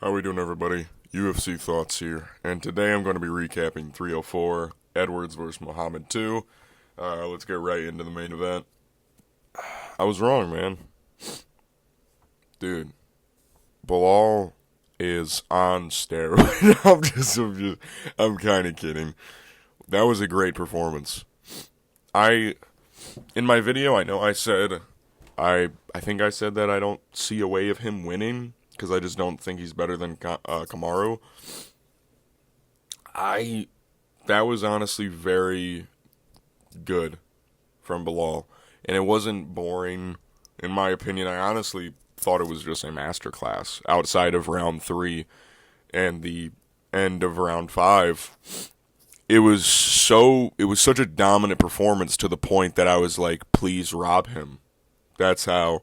How we doing, everybody? UFC Thoughts here, and today I'm going to be recapping 304, Edwards vs. Muhammad 2. Let's get right into the main event. I was wrong, man. Dude, Belal is on steroids. I'm kind of kidding. That was a great performance. In my video, I think I said that I don't see a way of him winning, because I just don't think he's better than Kamaru. That was honestly very good from Belal, and it wasn't boring. In my opinion, I honestly thought it was just a masterclass. Outside of round 3 and the end of round 5, it was such a dominant performance to the point that I was like, please rob him. That's how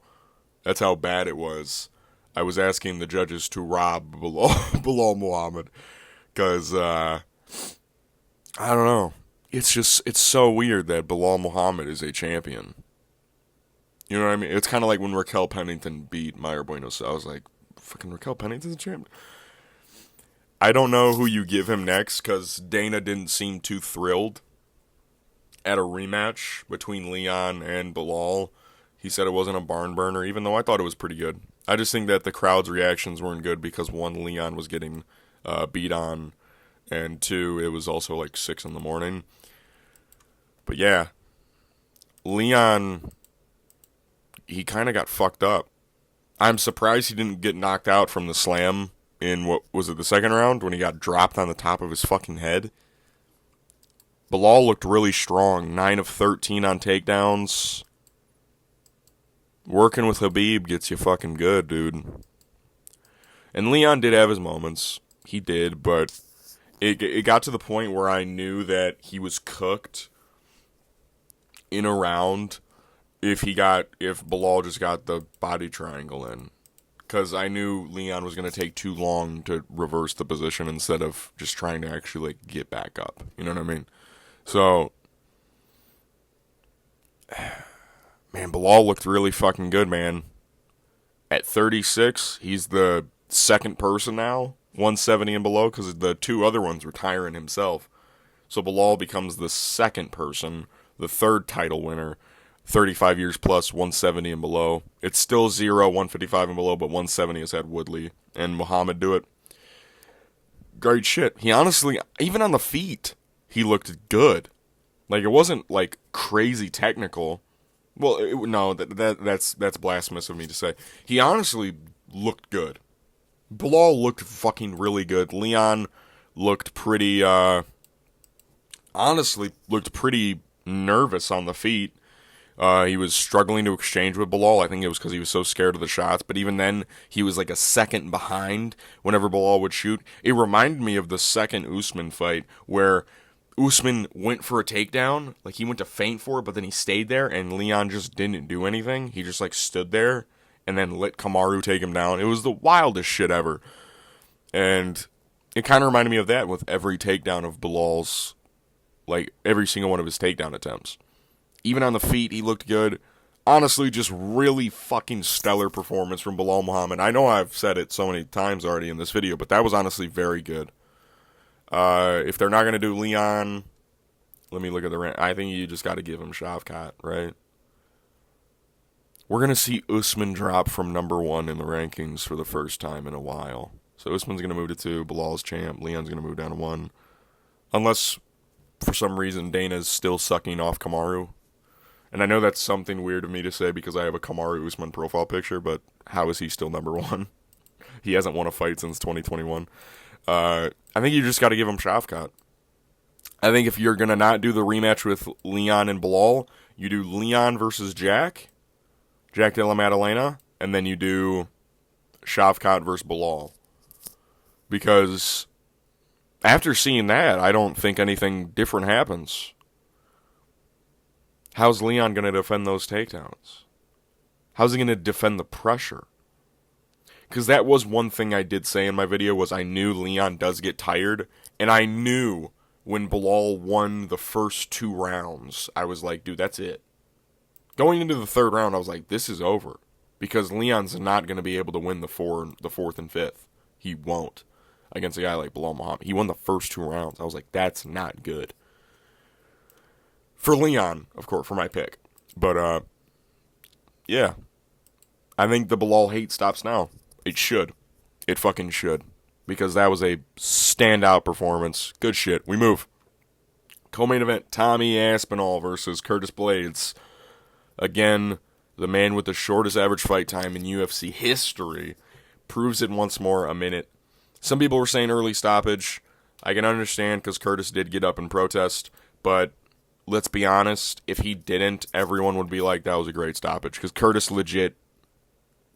bad it was. I was asking the judges to rob Belal Muhammad, because I don't know. It's so weird that Belal Muhammad is a champion. You know what I mean? It's kind of like when Raquel Pennington beat Mayra Bueno. So I was like, fucking Raquel Pennington's a champion? I don't know who you give him next, because Dana didn't seem too thrilled at a rematch between Leon and Belal. He said it wasn't a barn burner, even though I thought it was pretty good. I just think that the crowd's reactions weren't good because, one, Leon was getting beat on, and two, it was also like 6 in the morning. But yeah, Leon, he kind of got fucked up. I'm surprised he didn't get knocked out from the slam in, what was it, the second round, when he got dropped on the top of his fucking head. Belal looked really strong, 9 of 13 on takedowns. Working with Khabib gets you fucking good, dude. And Leon did have his moments. He did, but it got to the point where I knew that he was cooked in a round if Belal just got the body triangle in. Because I knew Leon was going to take too long to reverse the position instead of just trying to actually get back up. You know what I mean? So, man, Belal looked really fucking good, man. At 36, he's the second person now, 170 and below, because the 2 other ones retiring himself. So Belal becomes the second person, the 3rd title winner, 35 years plus, 170 and below. It's still 0, 155 and below, but 170 has had Woodley and Muhammad do it. Great shit. He honestly, even on the feet, he looked good. Like, it wasn't, like, crazy technical. Well, no, that's blasphemous of me to say. He honestly looked good. Belal looked fucking really good. Leon looked pretty, honestly looked pretty nervous on the feet. He was struggling to exchange with Belal. I think it was because he was so scared of the shots. But even then, he was like a second behind whenever Belal would shoot. It reminded me of the second Usman fight where Usman went for a takedown. Like, he went to feint for it, but then he stayed there, and Leon just didn't do anything. He just, like, stood there and then let Kamaru take him down. It was the wildest shit ever. And it kind of reminded me of that with every takedown of Belal's, like, every single one of his takedown attempts. Even on the feet, he looked good. Honestly, just really fucking stellar performance from Belal Muhammad. I know I've said it so many times already in this video, but that was honestly very good. If they're not going to do Leon, let me look at the rank. I think you just got to give him Shavkat, right? We're going to see Usman drop from number 1 in the rankings for the first time in a while. So Usman's going to move to 2, Belal's champ, Leon's going to move down to 1. Unless, for some reason, Dana's still sucking off Kamaru. And I know that's something weird of me to say because I have a Kamaru Usman profile picture, but how is he still number 1? He hasn't won a fight since 2021. I think you just got to give him Shavkat. I think if you're going to not do the rematch with Leon and Belal, you do Leon versus Jack Della Maddalena, and then you do Shavkat versus Belal. Because after seeing that, I don't think anything different happens. How's Leon going to defend those takedowns? How's he going to defend the pressure? Because that was one thing I did say in my video, was I knew Leon does get tired, and I knew when Belal won the first 2 rounds, I was like, dude, that's it. Going into the 3rd round, I was like, this is over. Because Leon's not going to be able to win the 4th and 5th. he won't against a guy like Belal Muhammad. He won the first 2 rounds. I was like, that's not good. For Leon, of course, for my pick. But, yeah. I think the Belal hate stops now. It should. It fucking should. Because that was a standout performance. Good shit. We move. Co-main event, Tommy Aspinall versus Curtis Blaydes. Again, the man with the shortest average fight time in UFC history proves it once more, a minute. Some people were saying early stoppage. I can understand because Curtis did get up and protest. But let's be honest, if he didn't, everyone would be like, that was a great stoppage. Because Curtis legit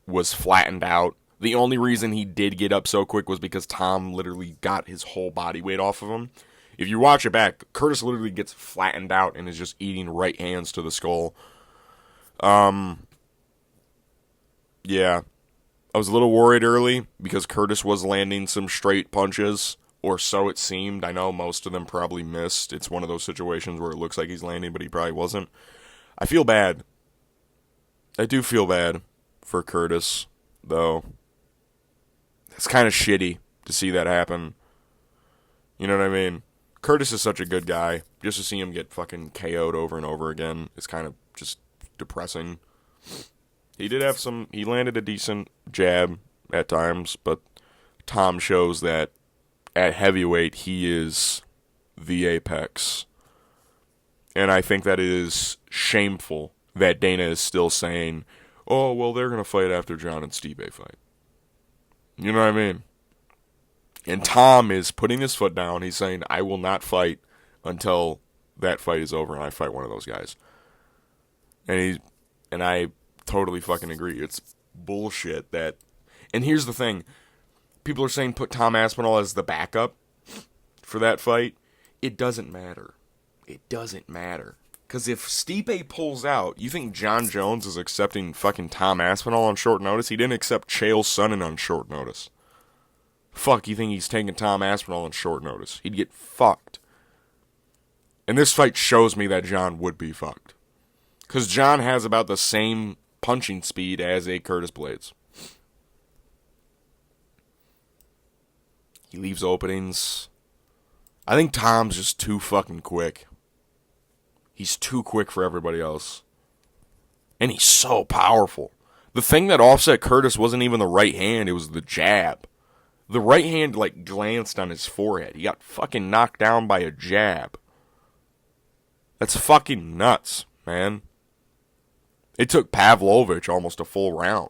was flattened out. The only reason he did get up so quick was because Tom literally got his whole body weight off of him. If you watch it back, Curtis literally gets flattened out and is just eating right hands to the skull. Yeah. I was a little worried early because Curtis was landing some straight punches, or so it seemed. I know most of them probably missed. It's one of those situations where it looks like he's landing, but he probably wasn't. I feel bad. I do feel bad for Curtis, though. It's kind of shitty to see that happen. You know what I mean? Curtis is such a good guy. Just to see him get fucking KO'd over and over again is kind of just depressing. He did have he landed a decent jab at times, but Tom shows that at heavyweight he is the apex. And I think that it is shameful that Dana is still saying, oh, well, they're going to fight after John and Stipe fight. You know what I mean? And Tom is putting his foot down. He's saying, I will not fight until that fight is over and I fight one of those guys. And I totally fucking agree. It's bullshit that... And here's the thing. People are saying put Tom Aspinall as the backup for that fight. It doesn't matter. It doesn't matter. Because if Stipe pulls out, you think John Jones is accepting fucking Tom Aspinall on short notice? He didn't accept Chael Sonnen on short notice. Fuck, you think he's taking Tom Aspinall on short notice? He'd get fucked. And this fight shows me that John would be fucked. Because John has about the same punching speed as a Curtis Blaydes. He leaves openings. I think Tom's just too fucking quick. He's too quick for everybody else. And he's so powerful. The thing that offset Curtis wasn't even the right hand, it was the jab. The right hand, like, glanced on his forehead. He got fucking knocked down by a jab. That's fucking nuts, man. It took Pavlovich almost a full round.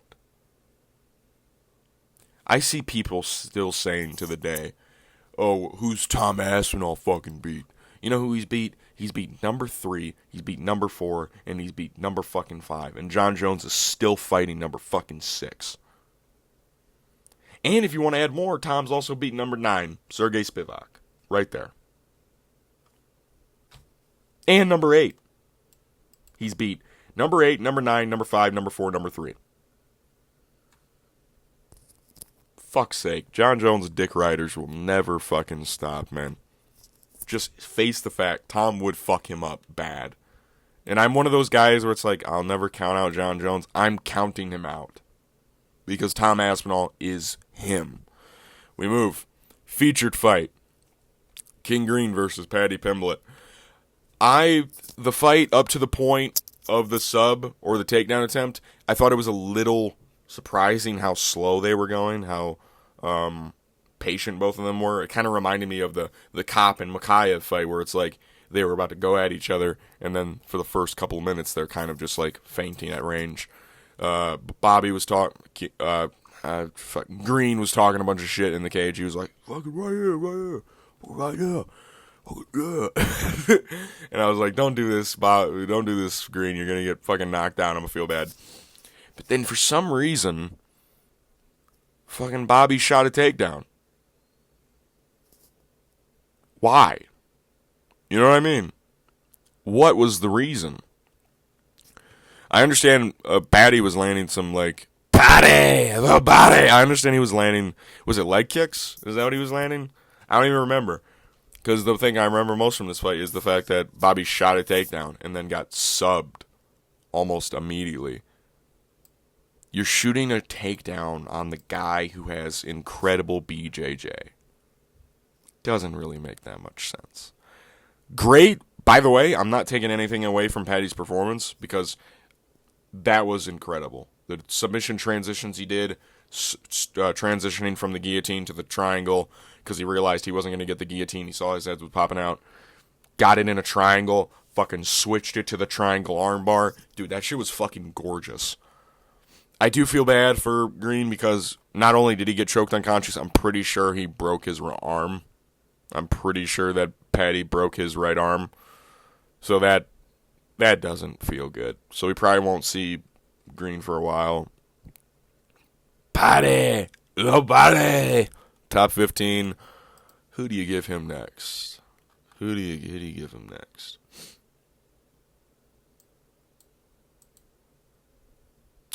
I see people still saying to the day, oh, who's Tom Aspinall fucking beat? You know who he's beat? He's beat number 3, he's beat number 4, and he's beat number fucking 5. And John Jones is still fighting number fucking 6. And if you want to add more, Tom's also beat number 9, Sergey Spivak. Right there. And number 8. He's beat number 8, number 9, number 5, number 4, number 3. Fuck's sake. John Jones' dick riders will never fucking stop, man. Just face the fact, Tom would fuck him up bad. And I'm one of those guys where it's like, I'll never count out John Jones. I'm counting him out. Because Tom Aspinall is him. We move. Featured fight. King Green versus Paddy Pimblett. The fight up to the point of the sub or the takedown attempt, I thought it was a little surprising how slow they were going, how patient both of them were. It kind of reminded me of the Cop and Makayev fight where it's like they were about to go at each other, and then for the first couple of minutes they're kind of just like fainting at range. Bobby was talking, Green was talking a bunch of shit in the cage. He was like, fucking right here, right here. And I was like, don't do this, Bob. Don't do this, Green. You're going to get fucking knocked down. I'm going to feel bad. But then for some reason, fucking Bobby shot a takedown. Why? You know what I mean? What was the reason? I understand Paddy was landing some, like, Paddy! The body! I understand he was landing, was it leg kicks? Is that what he was landing? I don't even remember. Because the thing I remember most from this fight is the fact that Bobby shot a takedown and then got subbed almost immediately. you're shooting a takedown on the guy who has incredible BJJ. Doesn't really make that much sense. Great. By the way, I'm not taking anything away from Paddy's performance because that was incredible. The submission transitions he did, transitioning from the guillotine to the triangle because he realized he wasn't going to get the guillotine. He saw his head was popping out. Got it in a triangle, fucking switched it to the triangle armbar. Dude, that shit was fucking gorgeous. I do feel bad for Green because not only did he get choked unconscious, I'm pretty sure he broke his arm. I'm pretty sure that Paddy broke his right arm. So that doesn't feel good. So we probably won't see Green for a while. Paddy! Little Paddy! Top 15. Who do you give him next? Who do you give him next?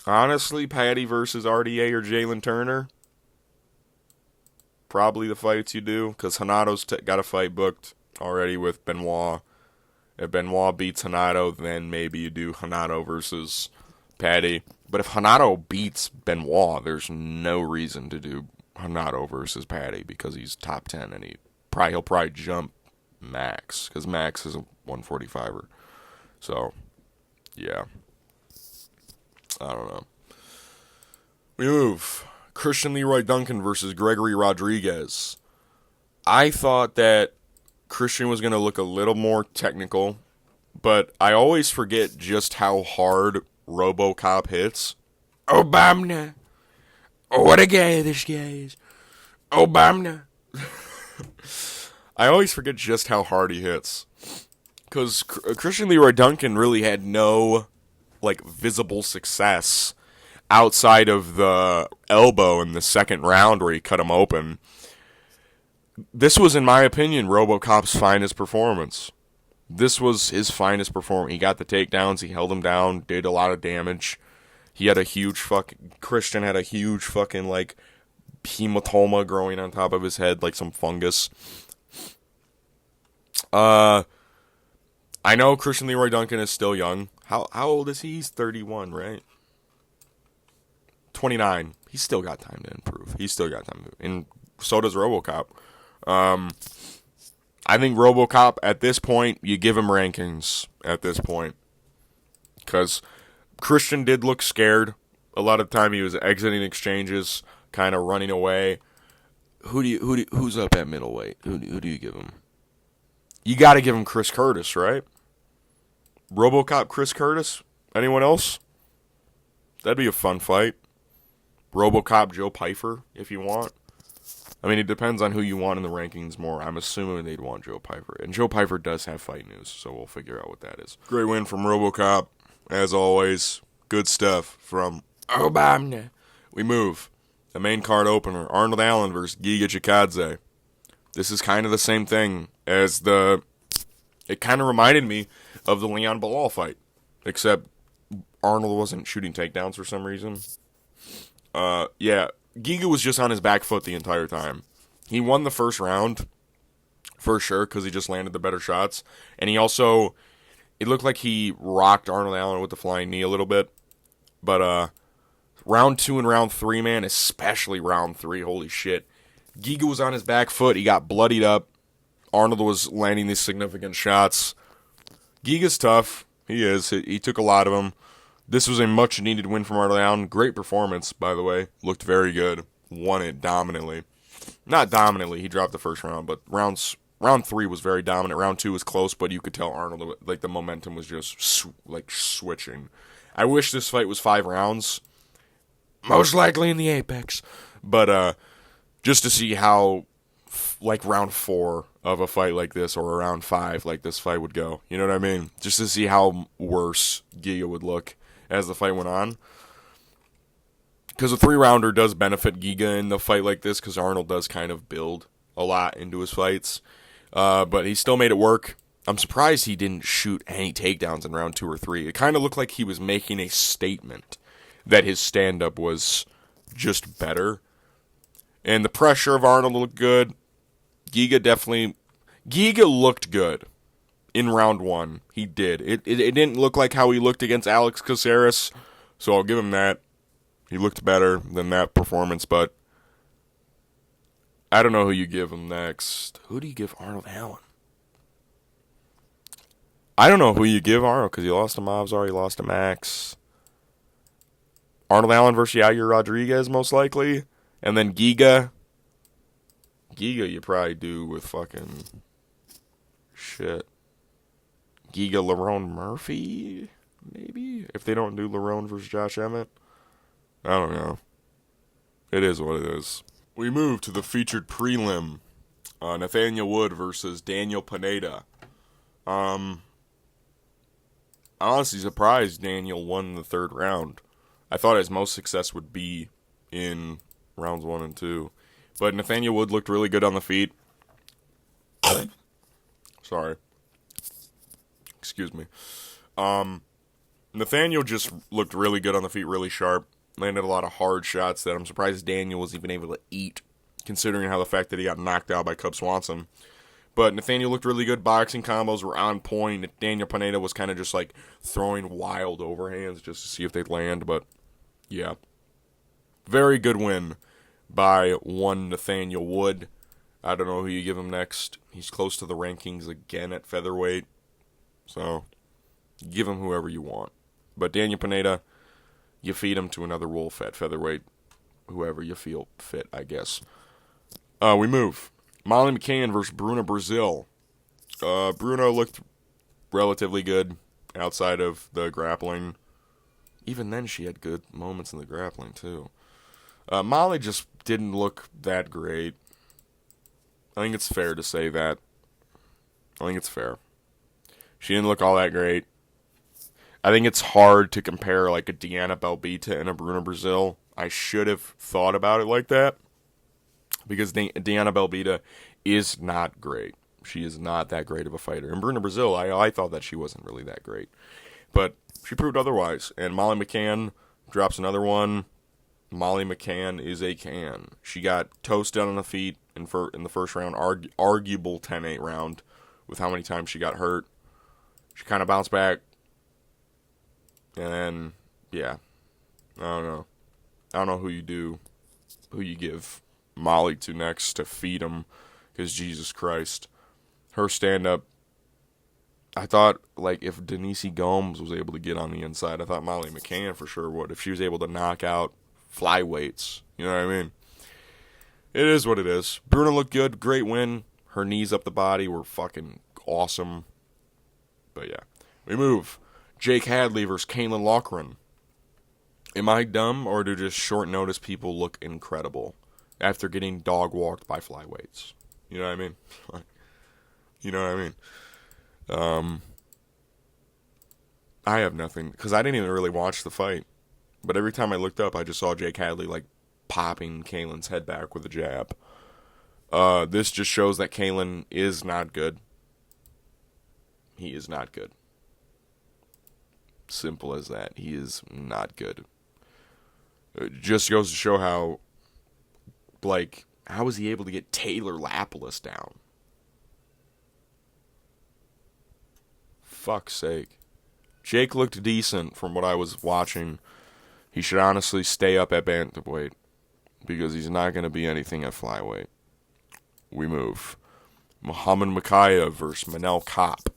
Honestly, Paddy versus RDA or Jalen Turner. Probably the fights you do, because Hanato's got a fight booked already with Benoit. If Benoit beats Hanato, then maybe you do Hanato versus Paddy. But if Hanato beats Benoit, there's no reason to do Hanato versus Paddy because he's top 10 and he'll probably jump Max because Max is a 145er. So, yeah. I don't know. We move. Christian Leroy Duncan versus Gregory Rodriguez. I thought that Christian was going to look a little more technical, but I always forget just how hard RoboCop hits. Obama. Oh, what a guy this guy is. Obama. I always forget just how hard he hits. Because Christian Leroy Duncan really had no, visible success outside of the elbow in the second round where he cut him open. This was, in my opinion, RoboCop's finest performance. This was his finest performance. He got the takedowns, he held him down, did a lot of damage. He had a huge Christian had a huge hematoma growing on top of his head, like some fungus. I know Christian Leroy Duncan is still young. How old is he? He's 31, right? 29. He's still got time to improve. And so does RoboCop. I think RoboCop, at this point, you give him rankings at this point. Because Christian did look scared. A lot of the time he was exiting exchanges, kind of running away. Who's up at middleweight? Who do you give him? You got to give him Chris Curtis, right? RoboCop Chris Curtis? Anyone else? That'd be a fun fight. RoboCop Joe Pyfer, if you want. I mean, it depends on who you want in the rankings more. I'm assuming they'd want Joe Pyfer. And Joe Pyfer does have fight news, so we'll figure out what that is. Great win from RoboCop, as always. Good stuff from Obon. We move. The main card opener, Arnold Allen versus Giga Chikadze. This is kind of the same thing as it kind of reminded me of the Leon Belal fight, except Arnold wasn't shooting takedowns for some reason. Yeah, Giga was just on his back foot the entire time. He won the first round, for sure, because he just landed the better shots. And he also, it looked like he rocked Arnold Allen with the flying knee a little bit. But round 2 and round 3, man, especially round 3, holy shit. Giga was on his back foot. He got bloodied up. Arnold was landing these significant shots. Giga's tough. He is. He took a lot of them. This was a much-needed win from Arnold Allen. Great performance, by the way. Looked very good. Won it dominantly. Not dominantly. He dropped the first round, but round 3 was very dominant. Round 2 was close, but you could tell Arnold, the momentum was just, switching. I wish this fight was 5 rounds. Most likely in the Apex. But, just to see how, round 4 of a fight like this, or around 5 like this fight would go. You know what I mean? Just to see how worse Giga would look as the fight went on. Because a 3-rounder does benefit Giga in the fight like this, because Arnold does kind of build a lot into his fights. But he still made it work. I'm surprised he didn't shoot any takedowns in round 2 or 3. It kind of looked like he was making a statement that his stand-up was just better. And the pressure of Arnold looked good. Giga looked good in round 1. He did. It didn't look like how he looked against Alex Caceres, so I'll give him that. He looked better than that performance, but I don't know who you give him next. Who do you give Arnold Allen? I don't know who you give Arnold because he lost to Mavzar, he lost to Max. Arnold Allen versus Yair Rodriguez, most likely. And then Giga. Giga you probably do with fucking shit. Giga Lerone Murphy, maybe? If they don't do Lerone versus Josh Emmett. I don't know. It is what it is. We move to the featured prelim. Nathaniel Wood versus Daniel Paneda. I'm honestly surprised Daniel won the third round. I thought his most success would be in rounds 1 and 2. But Nathaniel Wood looked really good on the feet. Sorry. Excuse me. Nathaniel just looked really good on the feet, really sharp. Landed a lot of hard shots that I'm surprised Daniel was even able to eat, considering how the fact that he got knocked out by Cub Swanson. But Nathaniel looked really good. Boxing combos were on point. Daniel Paneda was kind of just like throwing wild overhands just to see if they'd land. But yeah, very good win by one Nathaniel Wood. I don't know who you give him next. He's close to the rankings again at featherweight. So give him whoever you want. But Daniel Paneda, you feed him to another wolf at featherweight. Whoever you feel fit, I guess. We move. Molly McCain versus Bruno Brazil. Bruno looked relatively good outside of the grappling. Even then, she had good moments in the grappling, too. Molly just didn't look that great. I think it's fair to say that. I think it's fair. She didn't look all that great. I think it's hard to compare like a Deanna Belbita and a Bruno Brazil. I should have thought about it like that. Because Deanna Belbita is not great. She is not that great of a fighter. And Bruno Brazil, I thought that she wasn't really that great. But she proved otherwise. And Molly McCann drops another one. Molly McCann is a can. She got toasted on the feet in the first round. Arguable 10-8 round with how many times she got hurt. She kind of bounced back. And then, yeah. I don't know. I don't know who you give Molly to next to feed him, because Jesus Christ, her stand-up, I thought, like, if Denise Gomes was able to get on the inside, I thought Molly McCann for sure would, if she was able to knock out flyweights, you know what I mean? It is what it is. Bruno looked good, great win, her knees up the body were fucking awesome, but yeah. We move. Jake Hadley versus Kaylin Loughran. Am I dumb, or do just short notice people look incredible after getting dog walked by flyweights? You know what I mean? You know what I mean? I have nothing, because I didn't even really watch the fight. But every time I looked up, I just saw Jake Hadley, like, popping Kaylin's head back with a jab. This just shows that Kaylin is not good. He is not good. Simple as that. He is not good. It just goes to show how, like, how was he able to get Taylor Lapilus down? Fuck's sake. Jake looked decent from what I was watching. He should honestly stay up at bantamweight, because he's not going to be anything at flyweight. We move. Muhammad Mokaev versus Manel Kape.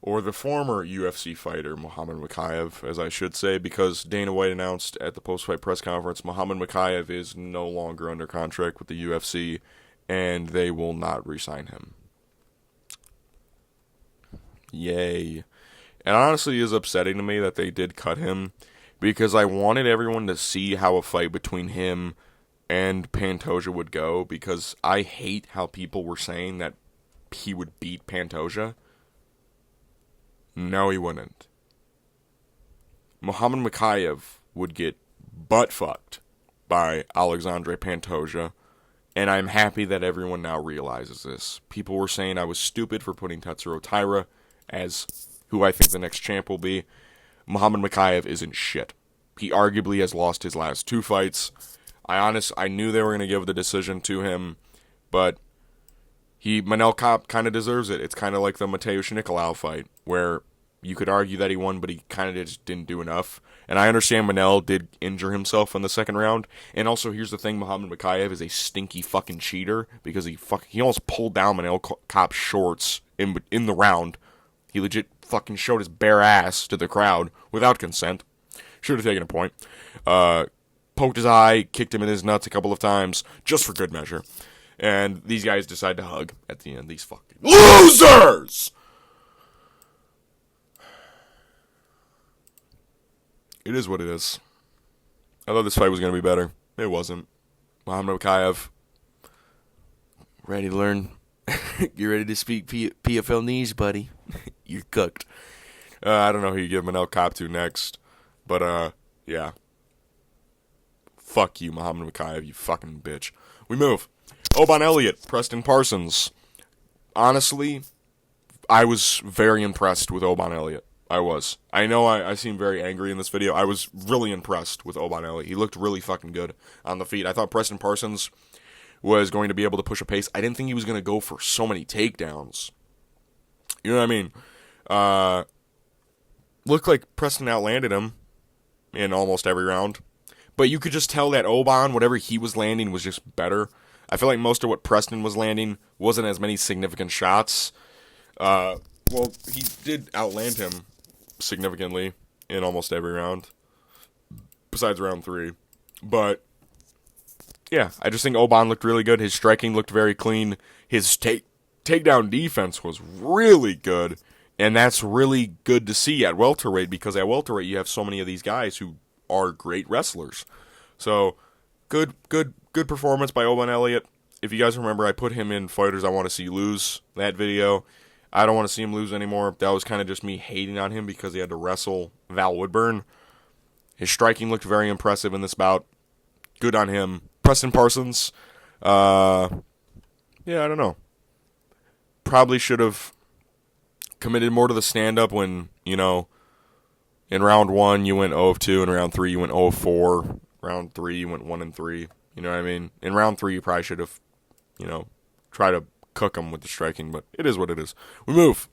Or the former UFC fighter, Muhammad Mokaev, as I should say, because Dana White announced at the post-fight press conference, Muhammad Mokaev is no longer under contract with the UFC, and they will not re-sign him. Yay. And honestly, it is upsetting to me that they did cut him, because I wanted everyone to see how a fight between him and Pantoja would go, because I hate how people were saying that he would beat Pantoja. No, he wouldn't. Muhammad Mokaev would get butt-fucked by Alexandre Pantoja, and I'm happy that everyone now realizes this. People were saying I was stupid for putting Tatsuro Taira as who I think the next champ will be. Muhammad Mokaev isn't shit. He arguably has lost his last 2 fights. I knew they were going to give the decision to him, but Manel Kape kind of deserves it. It's kind of like the Mateusz Nicolau fight, where you could argue that he won, but he kind of just didn't do enough. And I understand Manel did injure himself in the second round. And also, here's the thing, Muhammad Mokaev is a stinky fucking cheater because he almost pulled down Manel Kop's shorts in the round. He legit fucking showed his bare ass to the crowd without consent. Should have taken a point. Poked his eye, kicked him in his nuts a couple of times, just for good measure. And these guys decide to hug at the end. These fucking losers! It is what it is. I thought this fight was going to be better. It wasn't. Muhammad Mokaev, ready to learn? You ready to speak PFL knees, buddy? You're cooked. I don't know who you give Manel Kop to next. But, yeah. Fuck you, Muhammad Mokaev, you fucking bitch. We move. Obon Elliott, Preston Parsons. Honestly, I was very impressed with Obon Elliott. I was. I know I seem very angry in this video. I was really impressed with Obon Elliott. He looked really fucking good on the feet. I thought Preston Parsons was going to be able to push a pace. I didn't think he was going to go for so many takedowns. You know what I mean? Looked like Preston outlanded him in almost every round. But you could just tell that Obon, whatever he was landing, was just better. I feel like most of what Preston was landing wasn't as many significant shots. Well, he did outland him significantly in almost every round, besides round 3. But, yeah, I just think Obon looked really good. His striking looked very clean. His takedown defense was really good. And that's really good to see at welterweight, because at welterweight you have so many of these guys who are great wrestlers. So, good performance by Obon Elliott. If you guys remember, I put him in Fighters I Want to See Lose, that video. I don't want to see him lose anymore. That was kind of just me hating on him because he had to wrestle Val Woodburn. His striking looked very impressive in this bout. Good on him. Preston Parsons, yeah, I don't know. Probably should have committed more to the stand-up when, you know, in round 1 you went 0 of 2, in round 3 you went 0 of 4, round 3 you went 1 and 3. You know what I mean? In round 3 you probably should have, you know, tried to cook him with the striking, but it is what it is. We move.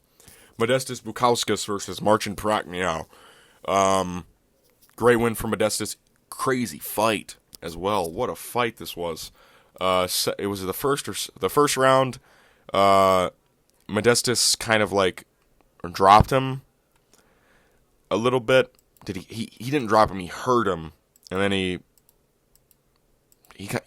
Modestas Bukauskas versus Marchin Pacquiao. Great win for Modestas. Crazy fight as well. What a fight this was. It was the first round. Modestas kind of like dropped him a little bit. He didn't drop him. He hurt him, and then he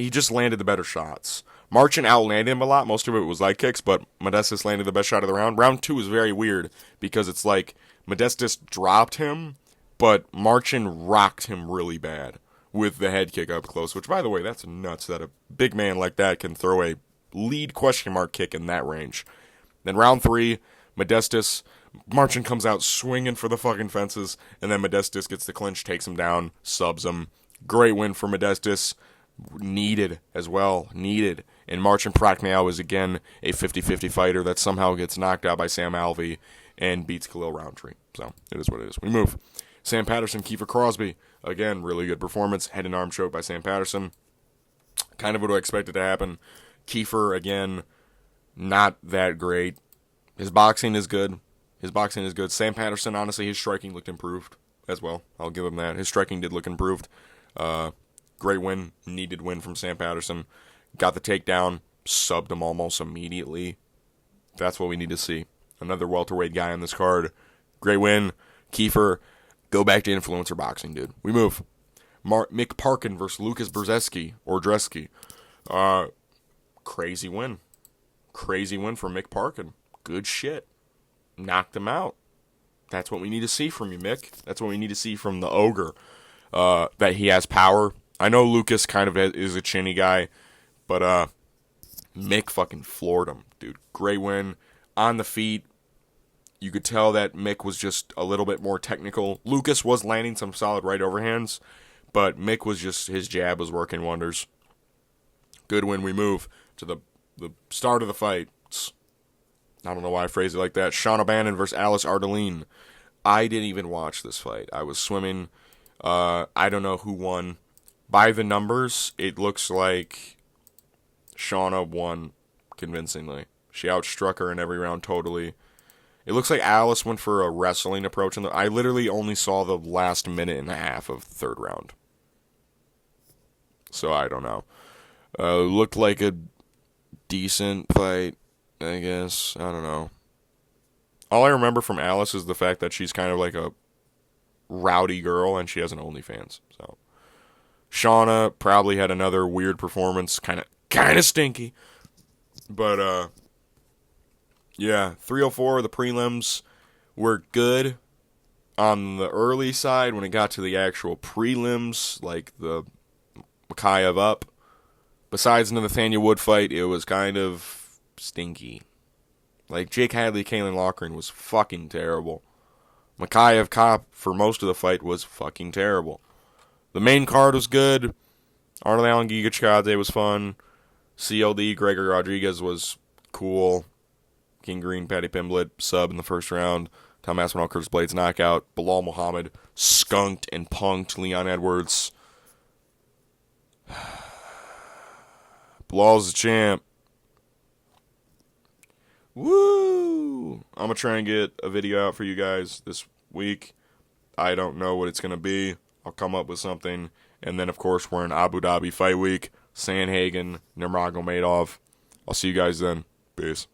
just landed the better shots. Marchin outlanded him a lot. Most of it was leg kicks, but Modestas landed the best shot of the round. Round 2 was very weird because it's like Modestas dropped him, but Marchin rocked him really bad with the head kick up close, which, by the way, that's nuts that a big man like that can throw a lead question mark kick in that range. Then round 3, Marchin comes out swinging for the fucking fences, and then Modestas gets the clinch, takes him down, subs him. Great win for Modestas. Needed as well. And Marchin Pacquiao is again a 50-50 fighter that somehow gets knocked out by Sam Alvey and beats Khalil Roundtree. So, it is what it is. We move. Sam Patterson, Kiefer Crosby. Again, really good performance. Head and arm choke by Sam Patterson. Kind of what I expected to happen. Kiefer, again, not that great. His boxing is good. Sam Patterson, honestly, his striking looked improved as well. I'll give him that. His striking did look improved. Great win. Needed win from Sam Patterson. Got the takedown. Subbed him almost immediately. That's what we need to see. Another welterweight guy on this card. Great win. Kiefer, go back to influencer boxing, dude. We move. Mick Parkin versus Lucas Breski. Crazy win. Crazy win for Mick Parkin. Good shit. Knocked him out. That's what we need to see from you, Mick. That's what we need to see from the ogre. That he has power. I know Lucas kind of is a chinny guy, but Mick fucking floored him, dude. Great win. On the feet, you could tell that Mick was just a little bit more technical. Lucas was landing some solid right overhands, but Mick was just, his jab was working wonders. Good win. We move to the start of the fight. I don't know why I phrased it like that. Shauna Bannon versus Alice Ardeline. I didn't even watch this fight. I was swimming. I don't know who won. By the numbers, it looks like Shauna won convincingly. She outstruck her in every round totally. It looks like Alice went for a wrestling approach. I literally only saw the last minute and a half of the third round. So I don't know. Looked like a decent fight, I guess. I don't know. All I remember from Alice is the fact that she's kind of like a rowdy girl and she has an OnlyFans. So Shauna probably had another weird performance, kind of stinky. But yeah, 304, the prelims were good on the early side. When it got to the actual prelims, like the Mikhaev up, besides the Nathaniel Wood fight, it was kind of stinky. Like, Jake Hadley, Kalen Loughran was fucking terrible. Mikhaev Cop, for most of the fight, was fucking terrible. The main card was good. Arnold Allen, Giga Chikadze was fun. CLD, Gregor Rodriguez was cool. King Green, Paddy Pimblett, sub in the first round. Tom Aspinall, Curtis Blaydes, knockout. Belal Muhammad, skunked and punked Leon Edwards. Belal's the champ. Woo! I'm going to try and get a video out for you guys this week. I don't know what it's going to be. I'll come up with something. And then, of course, we're in Abu Dhabi Fight Week. Sandhagen, Nurmagomedov. I'll see you guys then. Peace.